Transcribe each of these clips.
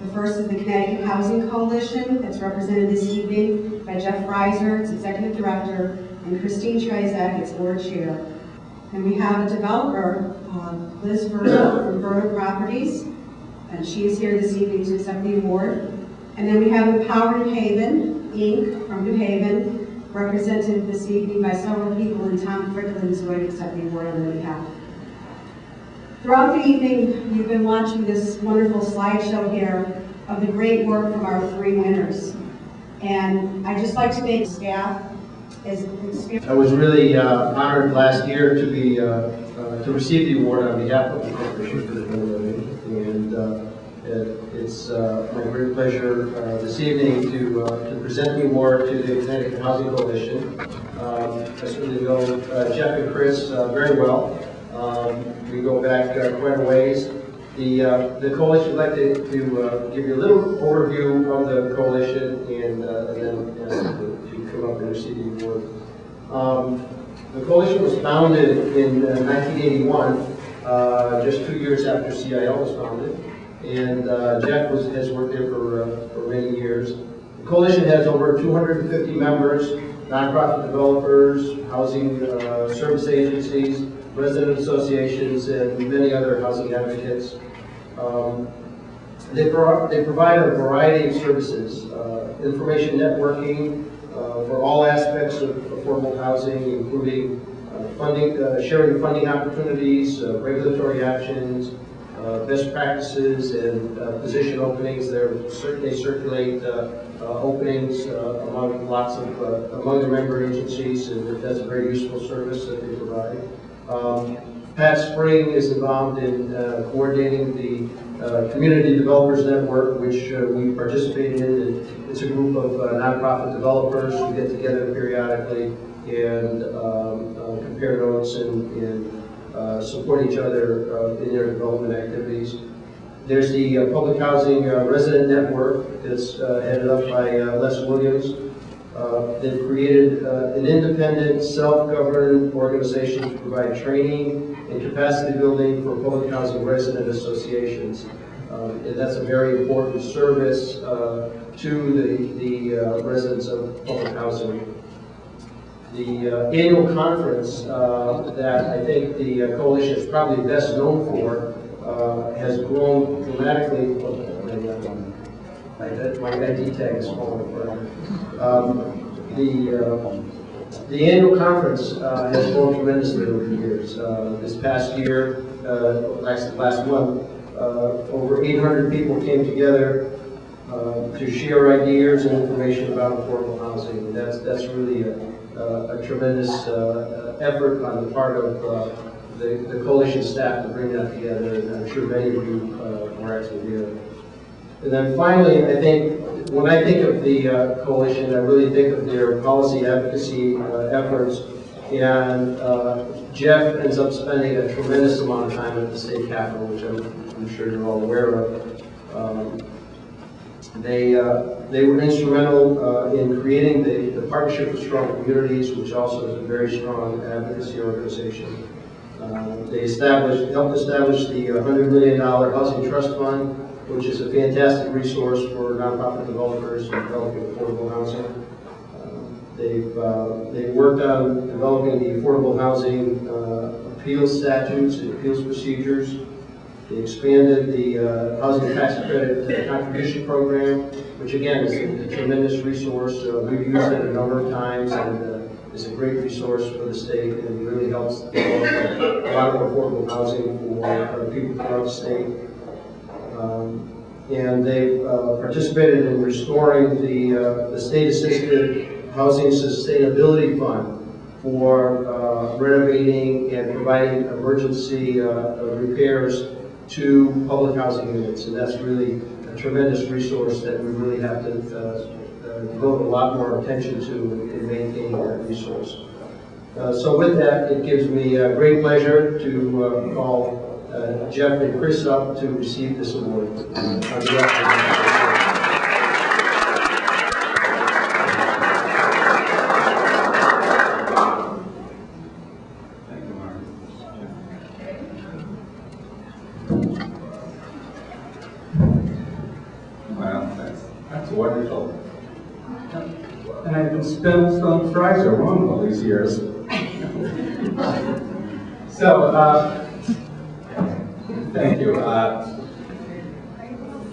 The first is the Connecticut Housing Coalition, that's represented this evening by Jeff Reiser, its Executive Director, and Christine Trezak, its Board Chair. And we have a developer, Liz Verda from Verda Properties, and she is here this evening to accept the award. And then we have Empowered Haven, Inc. from New Haven, represented this evening by several people, and Tom Fricklin is going to accept the award on their behalf. Throughout the evening, you've been watching this wonderful slideshow here of the great work from our three winners. And I'd just like to thank staff. I was really honored last year to be to receive the award on behalf of the corporation for the and it's my great pleasure this evening to present the award to the Connecticut Housing Coalition. I certainly know Jeff and Chris very well. We go back quite a ways. The coalition would like to give you a little overview of the coalition and then ask them to come up and receive the award. The coalition was founded in 1981, just 2 years after CIL was founded, and Jeff has worked there for many years. The coalition has over 250 members, nonprofit developers, housing service agencies, resident associations, and many other housing advocates. They provide a variety of services, information networking for all aspects of affordable housing, including sharing funding opportunities, regulatory actions, best practices, and position openings. They circulate openings among the member agencies, and that's a very useful service that they provide. Pat Spring is involved in coordinating the Community Developers Network, which we participate in. It's a group of nonprofit developers who get together periodically and compare notes and support each other in their development activities. There's the Public Housing Resident Network that's headed up by Les Williams. They've created an independent, self-governed organization to provide training and capacity building for public housing resident associations. And that's a very important service to the residents of public housing. The annual conference that I think the coalition is probably best known for has grown dramatically. My ID tag is falling apart. The annual conference has grown tremendously over the years. This past year, last month, over 800 people came together to share ideas and information about affordable housing. And that's really a tremendous effort on the part of the coalition staff to bring that together, and I'm sure many of you were actually here. And then finally, I think, when I think of the coalition, I really think of their policy advocacy efforts, and Jeff ends up spending a tremendous amount of time at the state capitol, which I'm sure you're all aware of. They were instrumental in creating the Partnership for Strong Communities, which also is a very strong advocacy organization. They helped establish the $100 million Housing Trust Fund, which is a fantastic resource for nonprofit developers developing affordable housing. They've worked on developing the affordable housing appeals statutes and appeals procedures. They expanded the housing tax credit contribution program, which again is a tremendous resource. We've used it a number of times, and is a great resource for the state, and really helps develop a lot of affordable housing for people throughout the state. And they've participated in restoring the state-assisted Housing Sustainability Fund for renovating and providing emergency repairs to public housing units, and that's really a tremendous resource that we really have to devote a lot more attention to in maintaining that resource. So with that, it gives me great pleasure to call Jeff and Chris up to receive this award. wonderful. And I've been spelling Fraser wrong all these years. So, thank you.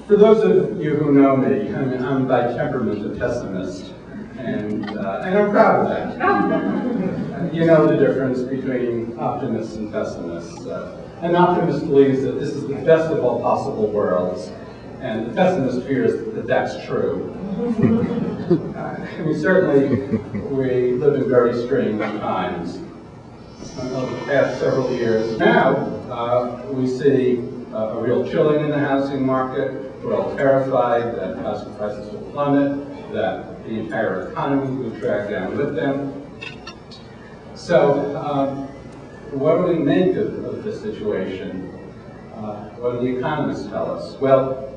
For those of you who know me, I'm by temperament a pessimist, and I'm proud of that. You know the difference between optimists and pessimists. An optimist believes that this is the best of all possible worlds, and the pessimist fears that that's true. Certainly, we live in very strange times. Over the past several years now, we see a real chilling in the housing market. We're all terrified that housing prices will plummet, that the entire economy will drag down with them. So, what do we make of this situation? What do the economists tell us? Well,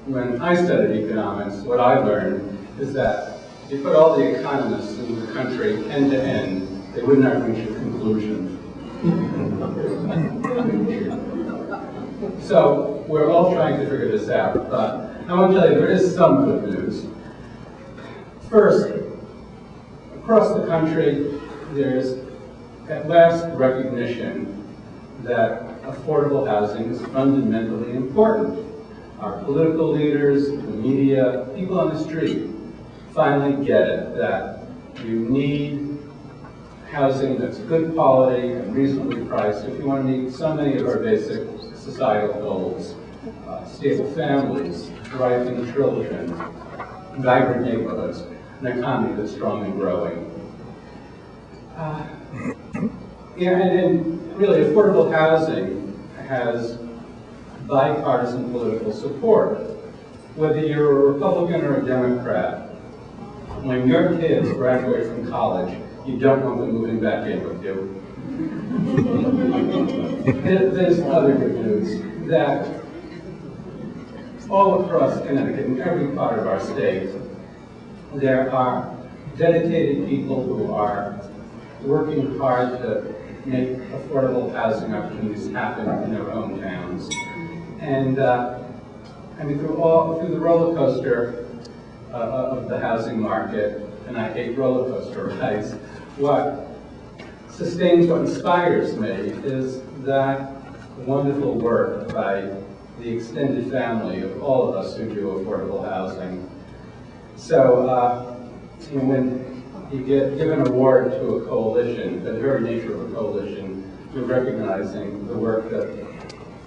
when I studied economics, what I learned is that if you put all the economists in the country end to end, they would not reach a conclusion. So we're all trying to figure this out, but I want to tell you there is some good news. First, across the country, there's at last recognition that affordable housing is fundamentally important. Our political leaders, the media, people on the street finally get it, that you need housing that's good quality and reasonably priced if you want to meet so many of our basic societal goals. Stable families, thriving children, vibrant neighborhoods, an economy that's strong and growing. And really, affordable housing has bipartisan political support. Whether you're a Republican or a Democrat, when your kids graduate from college, you don't want them moving back in with you. There's other good news, that all across Connecticut, in every part of our state, there are dedicated people who are working hard to make affordable housing opportunities happen in their own towns. And through the roller coaster of the housing market, and I hate roller coaster rides, what sustains, what inspires me is that wonderful work by the extended family of all of us who do affordable housing. So when you get given an award to a coalition, the very nature of a coalition, you're recognizing the work that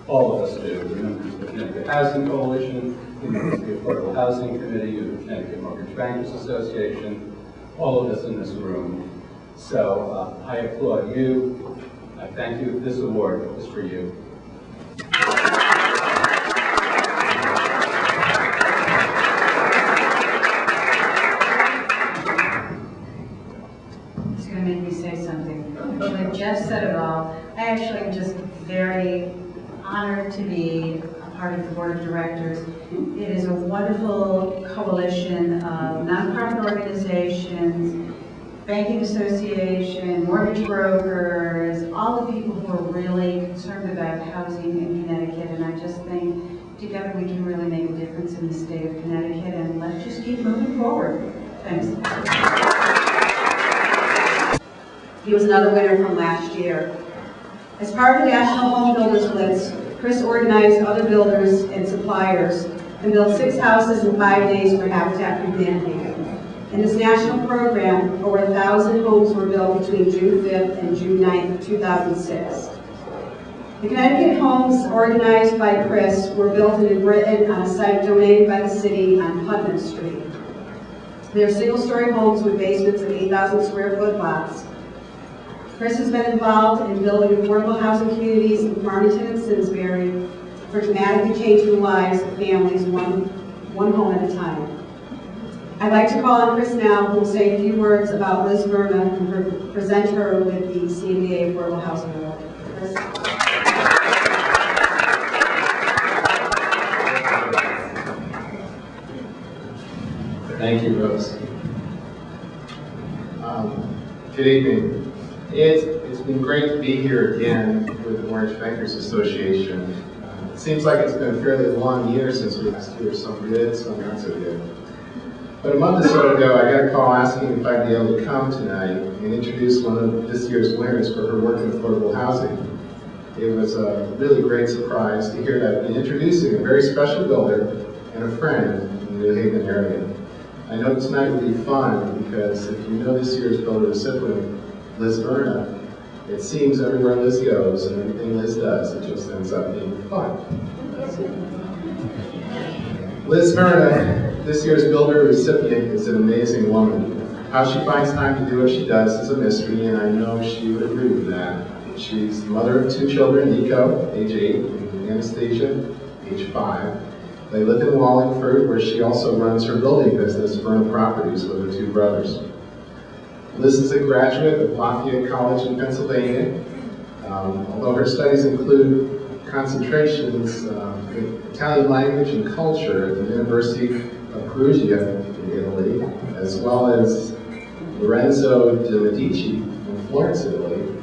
all of us do. The members of the Connecticut Housing Coalition, the members of the Affordable Housing Committee, the Connecticut Mortgage Bankers Association, all of us in this room. So I applaud you. I thank you. This award is for you. It's going to make me say something. But Jeff said it all. I actually am just very honored to be a part of the board of directors. It is a wonderful coalition of nonprofit organizations, banking association, mortgage brokers, all the people who are really concerned about housing in Connecticut. And I just think together we can really make a difference in the state of Connecticut, and let's just keep moving forward. Thanks. He was another winner from last year. As part of the National Home Builders Blitz, Chris organized other builders and suppliers and built 6 houses in 5 days for Habitat for Humanity. In this national program, over 1,000 homes were built between June 5th and June 9th of 2006. The Connecticut homes organized by Chris were built in New Britain on a site donated by the city on Putnam Street. They are single-story homes with basements of 8,000 square foot lots. Chris has been involved in building affordable housing communities in Farmington and Simsbury for dramatically changing the lives of families one home at a time. I'd like to call on Chris now, who will say a few words about Liz Verna and present her with the Cmba Affordable Housing Award. Chris? Thank you, Rose. Good evening. It's been great to be here again with the Mortgage Bankers Association. It seems like it's been a fairly long year since we last year, some good, some not so good. But a month or so ago, I got a call asking if I'd be able to come tonight and introduce one of this year's winners for her work in affordable housing. It was a really great surprise to hear that I've been introducing a very special builder and a friend in the New Haven area. I know tonight will be fun because if you know this year's builder recipient, Liz Verna, it seems everywhere Liz goes and everything Liz does, it just ends up being fun. Liz Verna, this year's builder recipient, is an amazing woman. How she finds time to do what she does is a mystery, and I know she would agree with that. She's the mother of 2 children, Nico, age 8, and Anastasia, age 5. They live in Wallingford, where she also runs her building business, Verna Properties, with her 2 brothers. Liz is a graduate of Lafayette College in Pennsylvania. Although her studies include concentrations in Italian language and culture at the University of Perugia in Italy, as well as Lorenzo de' Medici in Florence, Italy,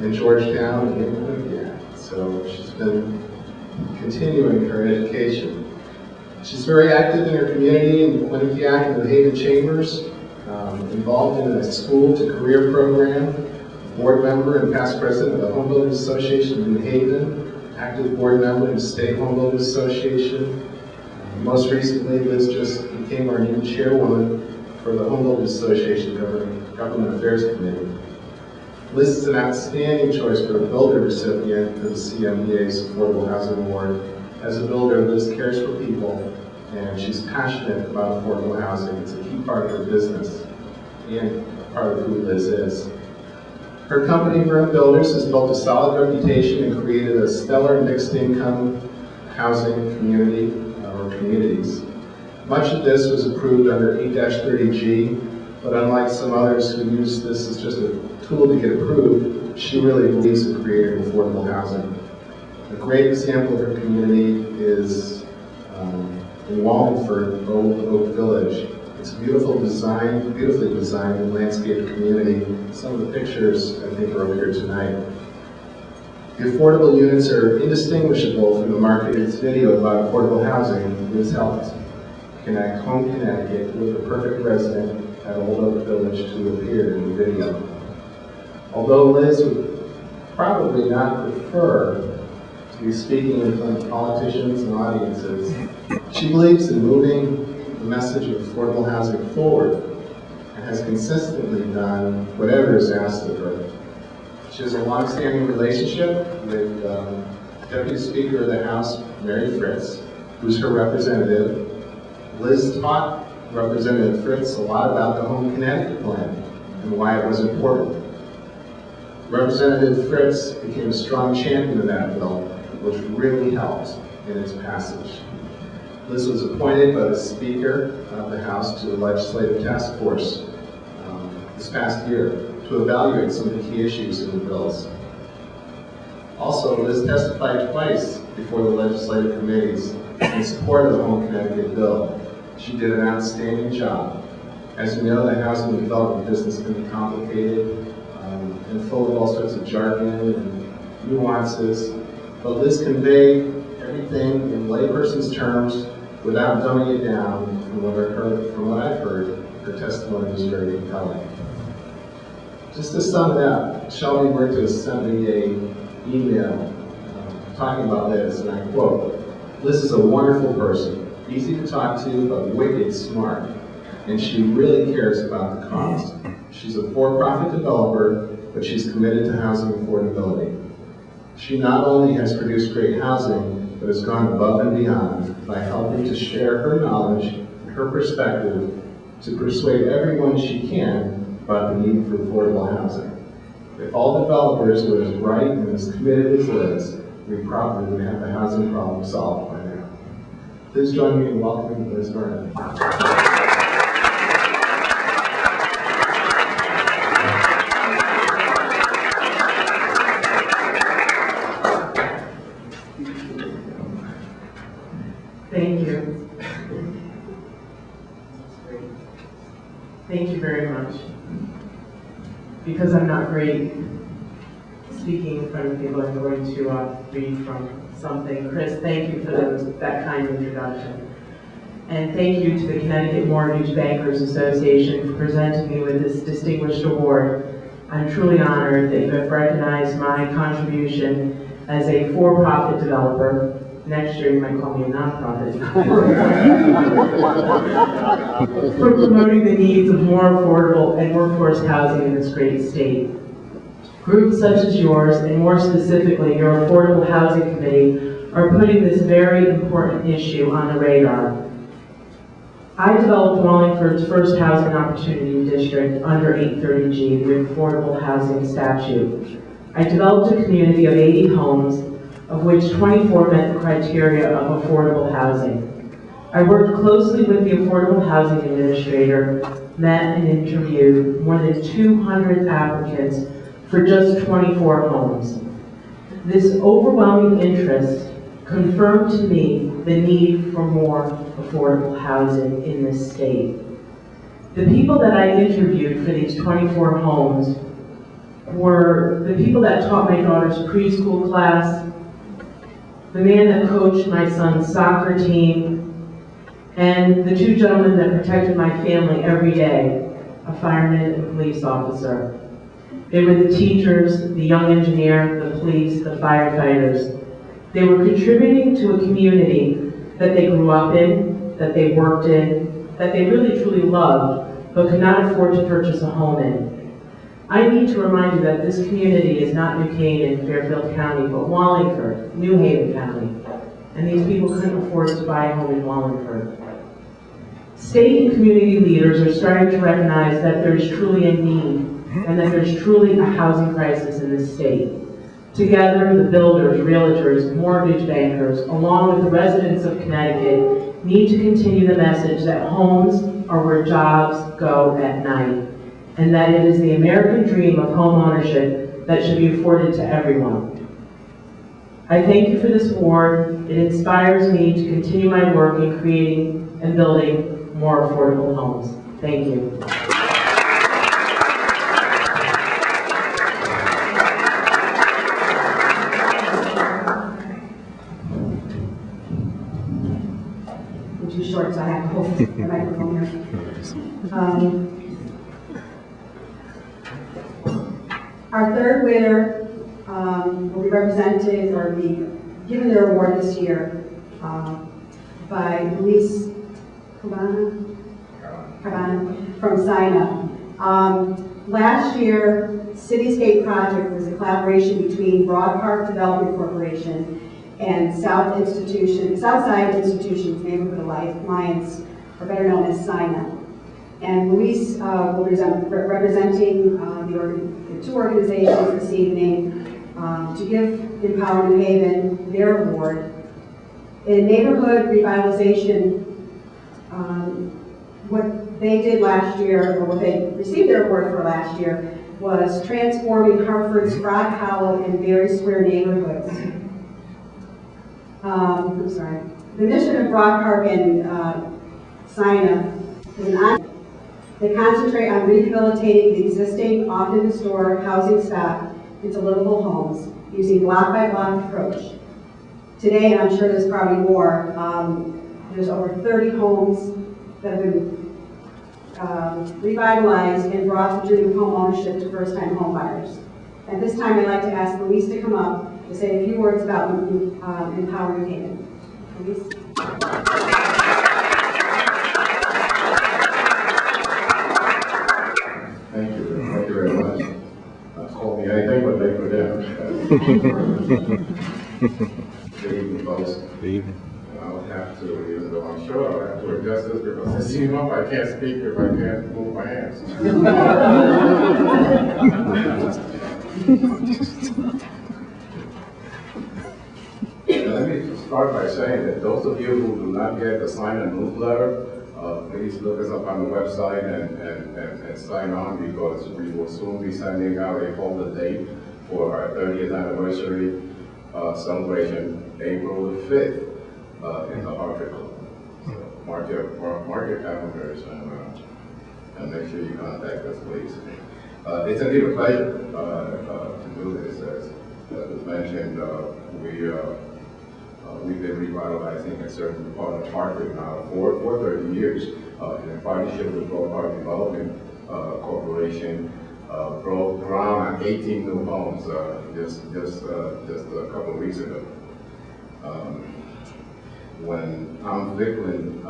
and Georgetown and England. So she's been continuing her education. She's very active in her community in Quinnipiac and the Haven Chambers, involved in a school to career program, board member and past president of the Home Builders Association of New Haven, active board member in the State Home Builders Association. Most recently, Liz just became our new chairwoman for the Home Builders Association Government Affairs Committee. Liz is an outstanding choice for a builder recipient for the CMBA's Affordable Housing Award. As a builder, Liz cares for people, and she's passionate about affordable housing. It's a key part of her business and part of who Liz is. Her company, Verna Builders, has built a solid reputation and created a stellar mixed-income housing community, or communities. Much of this was approved under 8-30G, but unlike some others who use this as just a tool to get approved, she really believes in creating affordable housing. A great example of her community is in Wallingford, Old Oak Village. It's a beautifully designed and landscaped community. Some of the pictures, I think, are over here tonight. The affordable units are indistinguishable from the marketed video about affordable housing. Liz helped connect home Connecticut with the perfect resident at Old Oak Village to appear in the video. Although Liz would probably not prefer to be speaking in front of politicians and audiences, she believes in moving the message of affordable housing forward and has consistently done whatever is asked of her. She has a long-standing relationship with Deputy Speaker of the House, Mary Fritz, who's her representative. Liz taught Representative Fritz a lot about the Home Connecticut plan and why it was important. Representative Fritz became a strong champion of that bill, which really helped in its passage. Liz was appointed by the Speaker of the House to the Legislative Task Force this past year to evaluate some of the key issues in the bills. Also, Liz testified twice before the legislative committees in support of the Home Connecticut bill. She did an outstanding job. As you know, the housing and development business can be complicated and full of all sorts of jargon and nuances, but Liz conveyed everything in layperson's terms without dumbing it down. From what I've heard, her testimony was very compelling. Just to sum it up, Shelby worked to send me an email talking about Liz, and I quote, "Liz is a wonderful person, easy to talk to, but wicked smart, and she really cares about the cause. She's a for-profit developer, but she's committed to housing affordability. She not only has produced great housing, but has gone above and beyond by helping to share her knowledge and her perspective to persuade everyone she can about the need for affordable housing. If all developers were as bright and as committed as Liz, we probably would have the housing problem solved by now." Please join me in welcoming Liz Verna. Thank you. Thank you very much. Because I'm not great speaking in front of people, I'm going to read from something. Chris, thank you for that kind introduction. And thank you to the Connecticut Mortgage Bankers Association for presenting me with this distinguished award. I'm truly honored that you have recognized my contribution as a for-profit developer. Next year you might call me a nonprofit. For promoting the needs of more affordable and workforce housing in this great state. Groups such as yours, and more specifically your Affordable Housing Committee, are putting this very important issue on the radar. I developed Wallingford's first housing opportunity district under 830G, the Affordable Housing Statute. I developed a community of 80 homes, of which 24 met the criteria of affordable housing. I worked closely with the Affordable Housing Administrator, met and interviewed more than 200 applicants for just 24 homes. This overwhelming interest confirmed to me the need for more affordable housing in this state. The people that I interviewed for these 24 homes were the people that taught my daughter's preschool class, the man that coached my son's soccer team, and the two gentlemen that protected my family every day, a fireman and a police officer. They were the teachers, the young engineer, the police, the firefighters. They were contributing to a community that they grew up in, that they worked in, that they really truly loved, but could not afford to purchase a home in. I need to remind you that this community is not New Canaan, Fairfield County, but Wallingford, New Haven County. And these people couldn't afford to buy a home in Wallingford. State and community leaders are starting to recognize that there's truly a need and that there's truly a housing crisis in this state. Together, the builders, realtors, mortgage bankers, along with the residents of Connecticut, need to continue the message that homes are where jobs go at night, and that it is the American dream of home ownership that should be afforded to everyone. I thank you for this award. It inspires me to continue my work in creating and building more affordable homes. Thank you. I'm too short, so I have to hold the microphone here. Our third winner will be represented or be given their award this year by Luis Cabana from SINA. Last year, Cityscape Project was a collaboration between Broad Park Development Corporation and Southside Institutions Neighborhood Alliance, or better known as SINA. And Luis will be representing the two organizations this evening to give Empower New Haven their award. In neighborhood revitalization, what they did last year, or what they received their award for last year, was transforming Hartford's Frog Hollow and Berry Square neighborhoods. I'm sorry. The mission of Broad Park and SINA is they concentrate on rehabilitating the existing, often historic housing stock into livable homes using block-by-block approach. Today, and I'm sure there's probably more, there's over 30 homes that have been revitalized and brought the dream of home ownership to first-time home buyers. At this time, I'd like to ask Luis to come up to say a few words about Empower New Haven. Luis? Thank you very much. Call me anything but late for dinner. Good evening, folks. Good evening. I'll have to, even though I'm sure I'll have to adjust this because I see him up, I can't speak if I can't move my hands. Let me start by saying that those of you who do not get the SINA newsletter, please look us up on the website and sign on, because we will soon be sending out a hold date for our 30th anniversary celebration, April the 5th, in the Hartford Club. So mark your calendars and make sure you contact us, please. It's indeed a pleasure to do this. As was mentioned, we We've been revitalizing a certain part of Hartford now for 30 years in partnership with Grove Park Development Corporation. Broke ground on 18 new homes just a couple of weeks ago. When Tom Vicklin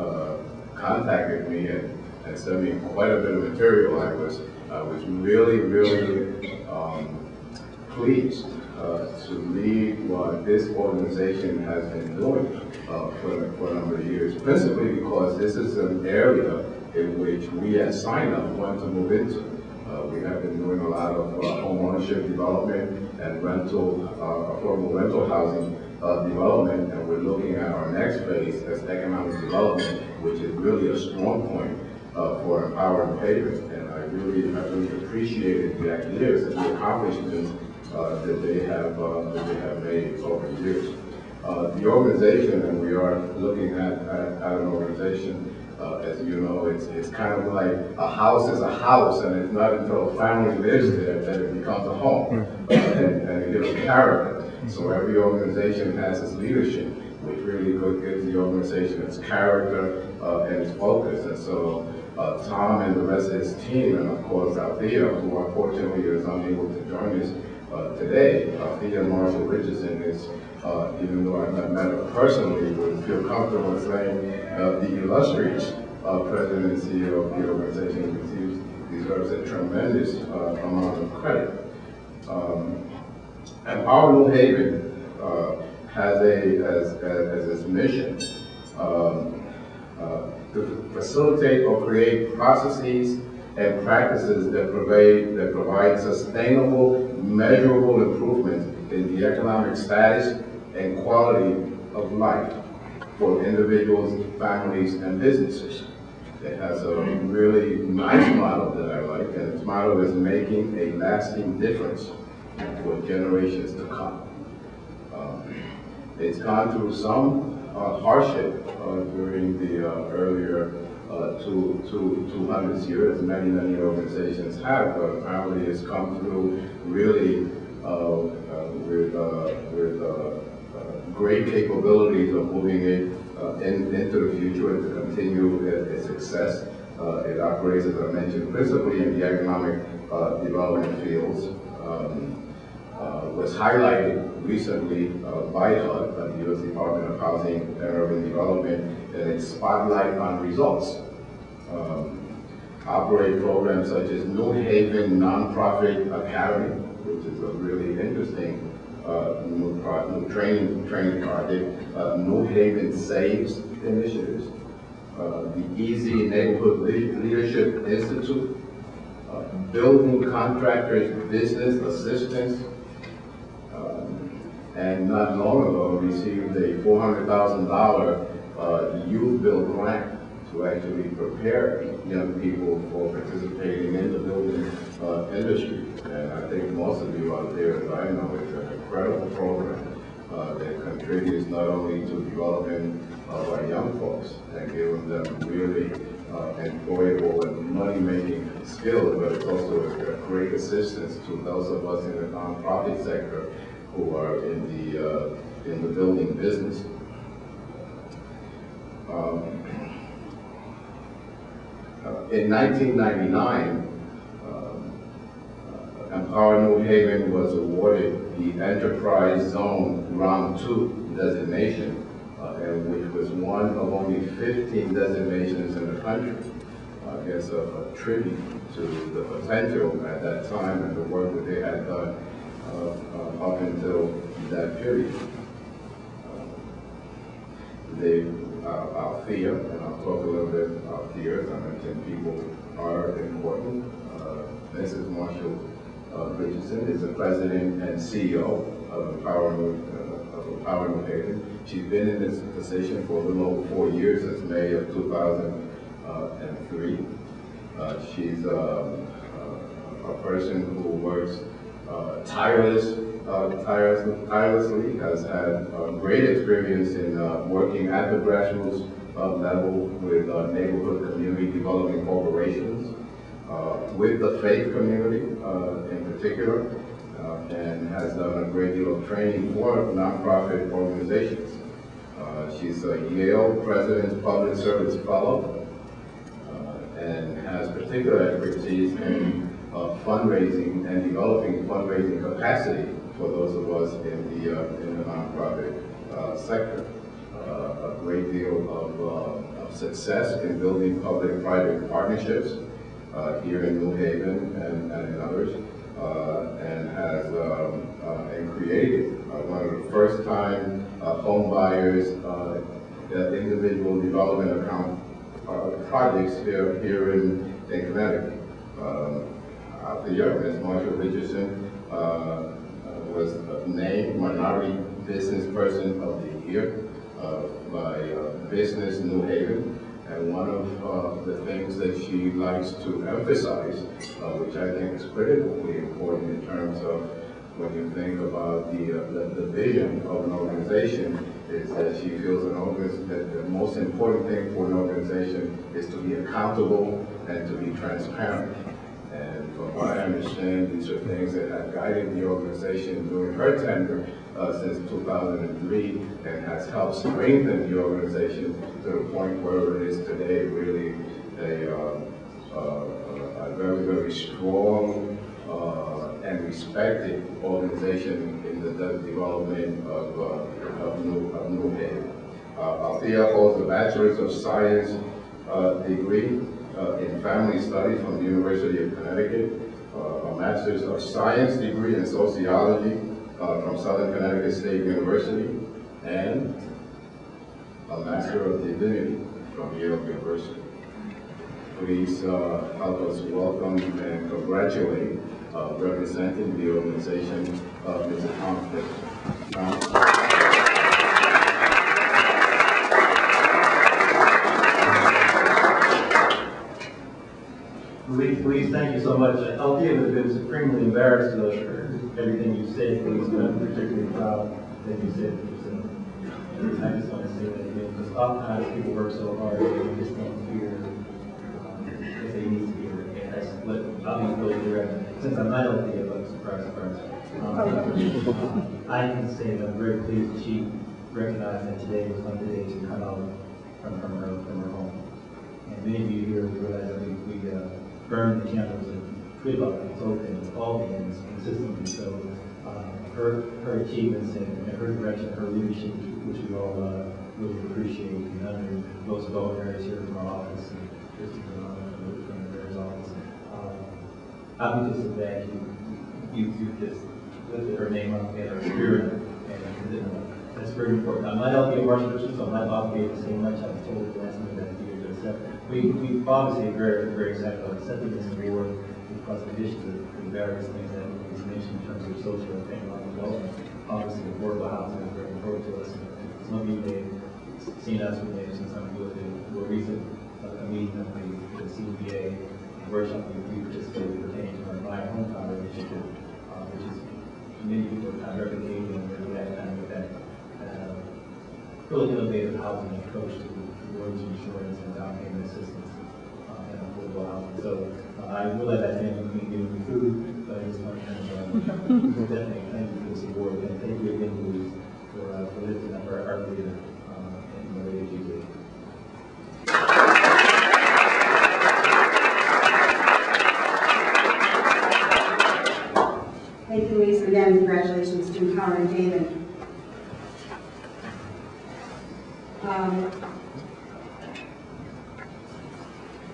contacted me and sent me quite a bit of material, I was really pleased to lead what this organization has been doing for a number of years, principally because this is an area in which we at Sign Up want to move into. We have been doing a lot of home ownership development and affordable rental housing development, and we're looking at our next phase as economic development, which is really a strong point for Empower New Haven. And I really appreciated the ideas and the accomplishments that they have made over the years. The organization, and we are looking at an organization, as you know, it's kind of like a house is a house, and it's not until a family lives there that it becomes a home, and it gives a character. So every organization has its leadership, which really gives the organization its character and its focus. And so Tom and the rest of his team, and of course Althea, who unfortunately is unable to join us today, Althea Marshall Richardson is, even though I've not met her personally, would feel comfortable saying the illustrious president and CEO of the organization deserves a tremendous amount of credit. Empower New Haven has as its mission to facilitate or create processes and practices that provide sustainable, measurable improvements in the economic status and quality of life for individuals, families, and businesses. It has a really nice motto that I like, and its motto is making a lasting difference for generations to come. It's gone through some hardship during the earlier 200 years, many organizations have, but apparently it's come through really with great capabilities of moving it into the future and to continue its success. It operates, as I mentioned, principally in the economic development fields. Was highlighted recently by HUD, the U.S. Department of Housing and Urban Development, in its spotlight on results. Operate programs such as New Haven Nonprofit Academy, which is a really interesting new training project. New Haven Saves initiatives. The Easy Neighborhood Leadership Institute. Building Contractors Business Assistance. And not long ago received a $400,000 youth build grant to actually prepare young people for participating in the building industry. And I think most of you out there, as I know, it's an incredible program that contributes not only to development of our young folks and giving them really employable and money-making skills, but it's also a great assistance to those of us in the nonprofit sector who are in the building business. In 1999, Empower New Haven was awarded the Enterprise Zone Round 2 designation, and which was one of only 15 designations in the country. I guess a tribute to the potential at that time and the work that they had done up until that period. Althea, and I'll talk a little bit about Althea, as I mentioned, people are important. Mrs. Marshall Richardson is the president and CEO of Empower New Haven. She's been in this position for a little over 4 years, since May of 2003. She's a person who works tirelessly, has had great experience in working at the grassroots level with neighborhood community development corporations, with the faith community in particular, and has done a great deal of training for nonprofit organizations. She's a Yale President's Public Service Fellow and has particular expertise in fundraising and developing fundraising capacity for those of us in the nonprofit sector. A great deal of success in building public-private partnerships here in New Haven and in others, and has created one of the first-time home buyers individual development account projects here in Connecticut. After year, Ms. Marsha Richardson was named Minority Business Person of the Year by Business New Haven. And one of the things that she likes to emphasize, which I think is critically important in terms of when you think about the vision of an organization, is that she feels that the most important thing for an organization is to be accountable and to be transparent. And from what I understand, these are things that have guided the organization during her tenure since 2003, and has helped strengthen the organization to the point where it is today, really a very, very strong and respected organization in the development of New Haven. Althea holds a Bachelor's of Science degree in Family Studies from the University of Connecticut, a Master's of Science degree in Sociology from Southern Connecticut State University, and a Master of Divinity from Yale University. Please help us welcome and congratulate representing the organization, Mr. Tom. Please, thank you so much. Althea has been supremely embarrassed for everything you said. Please, I'm particularly proud that you said what you said. I just want to say that again, because oftentimes people work so hard and they just don't hear what they need to hear. And that's what I'll be really direct. Since I'm not Althea, but surprise. I can say that I'm very pleased that she recognized that today was one of the days to come out from her home. And many of you here realize that we burned the candles and put up and open with all hands consistently. So her achievements and her direction, her leadership, which we all really appreciate, and under those donors here from our office and Christy from the mayor's office. I'm just so glad you just lifted her name up in her spirit, and that's very important. I'm not Althea Marshall, so I'm not obligated to say much. I was told the last minute that we obviously are very, very excited about accepting this award because in addition to the various things that was mentioned in terms of social and economic development, obviously affordable housing is very important to us. Some of you may have seen us, we may have seen some of you at the more recent meeting of the Cmba workshop we participated pertaining to our My Home Power initiative, which is many people are kind of replicating and we're glad kind of with that really innovative housing approach to mortgage insurance and down payment assistance and affordable housing. So I realize I can't be giving you food, but I just want to definitely thank you for this award, and thank you again, Louise, for lifting up our leader in the way that you did. Thank you, Louise, and again, congratulations to Empowering Haven.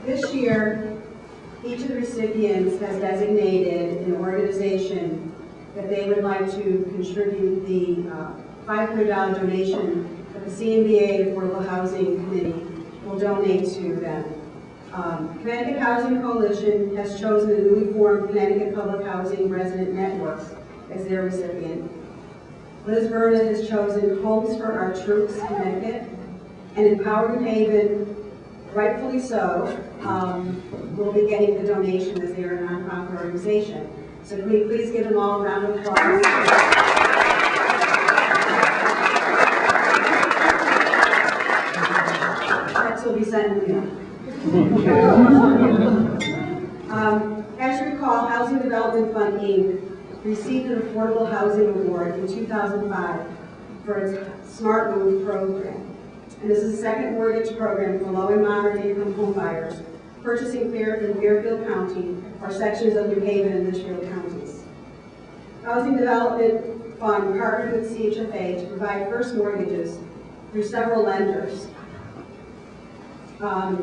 This year, each of the recipients has designated an organization that they would like to contribute the $500 donation that the Cmba Affordable Housing Committee will donate to them. Connecticut Housing Coalition has chosen the newly formed Connecticut Public Housing Resident Networks as their recipient. Liz Verna has chosen Homes for Our Troops Connecticut, and Empowering Haven, rightfully so, will be getting the donation as they are a nonprofit organization. So can we please give them all a round of applause? Checks will be sent in the mail. As you recall, Housing Development Fund, Inc. received an Affordable Housing Award in 2005 for its Smart Move program. And this is a second mortgage program for low and moderate income home buyers purchasing in Fairfield County or sections of New Haven and Litchfield counties. Housing Development Fund partnered with CHFA to provide first mortgages through several lenders.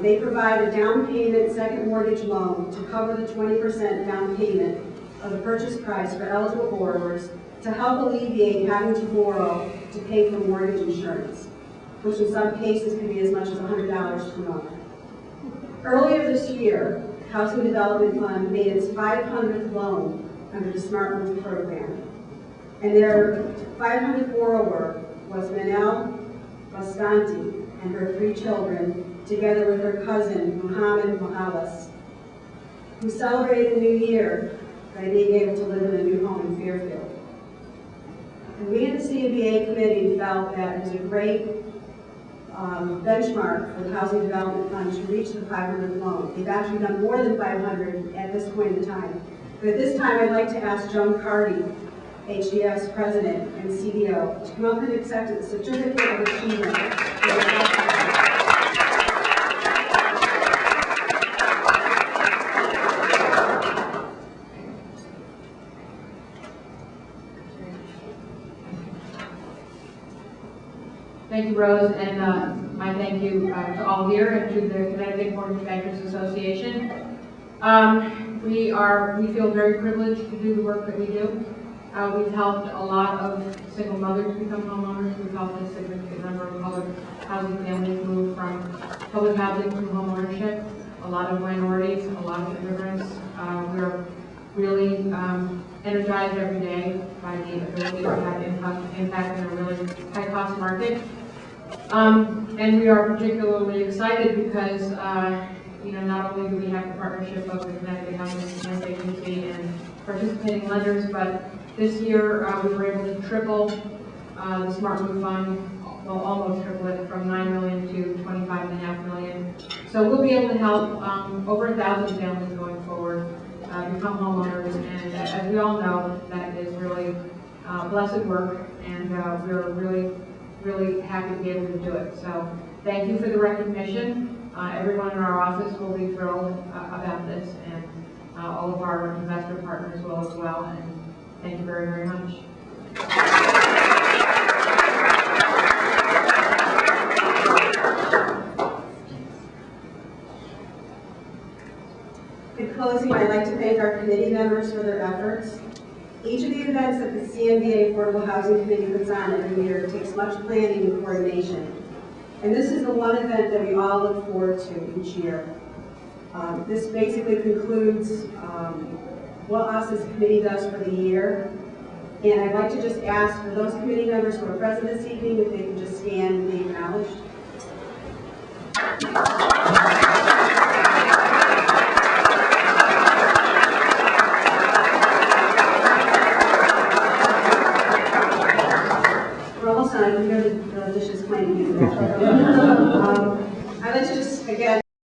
They provide a down payment second mortgage loan to cover the 20% down payment of the purchase price for eligible borrowers to help alleviate having to borrow to pay for mortgage insurance, which in some cases can be as much as $100 per month. Earlier this year, Housing Development Fund made its 500th loan under the Smart Move program, and their 500th borrower was Manel Bastanti and her 3 children, together with her cousin, Muhammad Morales, who celebrated the new year by being able to live in a new home in Fairfield. And we in the CMBA committee felt that it was a great benchmark for the Housing Development Fund to reach the 500th loan. They've actually done more than 500 at this point in time. But at this time, I'd like to ask Joan Carty, HDF's president and CEO, to come up and accept a certificate of achievement. Thank you, Rose, and my thank you to all here and to the Connecticut Mortgage Bankers Association. We feel very privileged to do the work that we do. We've helped a lot of single mothers become homeowners. We've helped a significant number of public housing families move from public housing to home ownership. A lot of minorities, a lot of immigrants. We're really energized every day by the ability to have impact in a really high-cost market. And we are particularly excited because, not only do we have the partnership of the Connecticut Housing Finance Agency and participating lenders, but this year we were able to triple the Smart Move Fund, well, almost triple it from $9 million to $25.5 million. So we'll be able to help over 1,000 families going forward become homeowners, and as we all know, that is really blessed work, and we're really happy to be able to do it. So thank you for the recognition. Everyone in our office will be thrilled about this, and all of our investor partners will as well, and thank you very, very much. In closing, I'd like to thank our committee members for their efforts. Each of the events that the CMBA Affordable Housing Committee puts on every year takes much planning and coordination. And this is the one event that we all look forward to each year. This basically concludes what us as a committee does for the year. And I'd like to just ask for those committee members who are present this evening if they can just stand and be acknowledged. We're almost done. I can hear the dishes clanking.